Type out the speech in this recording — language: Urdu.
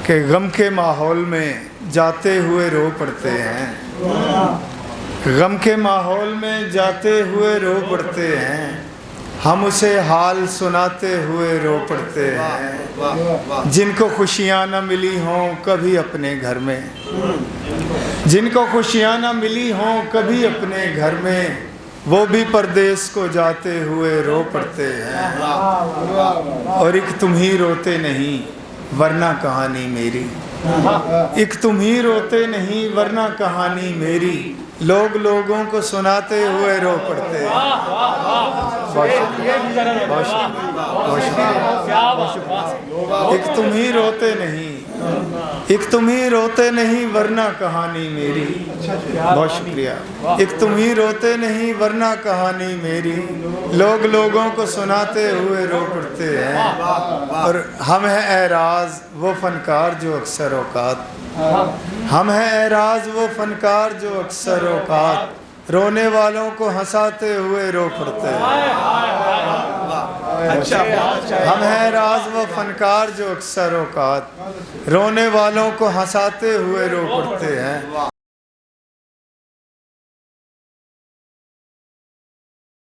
کہ غم کے ماحول میں جاتے ہوئے رو پڑتے ہیں، غم کے ماحول میں جاتے ہوئے رو پڑتے ہیں، ہم اسے حال سناتے ہوئے رو پڑتے ہیں۔ جن کو خوشیاں نہ ملی ہوں کبھی اپنے گھر میں، جن کو خوشیاں نہ ملی ہوں کبھی اپنے گھر میں، وہ بھی پردیس کو جاتے ہوئے رو پڑتے ہیں۔ اور ایک تم ہی روتے نہیں ورنہ کہانی میری، ایک تم ہی روتے نہیں ورنہ کہانی میری، لوگ لوگوں کو سناتے ہوئے رو پڑتے ہیں۔ ایک تم ہی روتے نہیں، ایک تم ہی روتے نہیں ورنہ کہانی میری، بہت شکریہ۔ ایک تم ہی روتے نہیں ورنہ کہانی میری، لوگ لوگوں کو سناتے ہوئے رو پڑتے ہیں۔ اور ہم ہیں اعراض وہ فنکار جو اکثر اوقات، ہم ہیں اعراض وہ فنکار جو اکثر اوقات، رونے والوں کو ہنساتے ہوئے رو پڑتے ہیں۔ ہم ہیں راز وہ فنکار جو اکثر اوقات، رونے والوں کو ہنساتے ہوئے رو پڑتے ہیں۔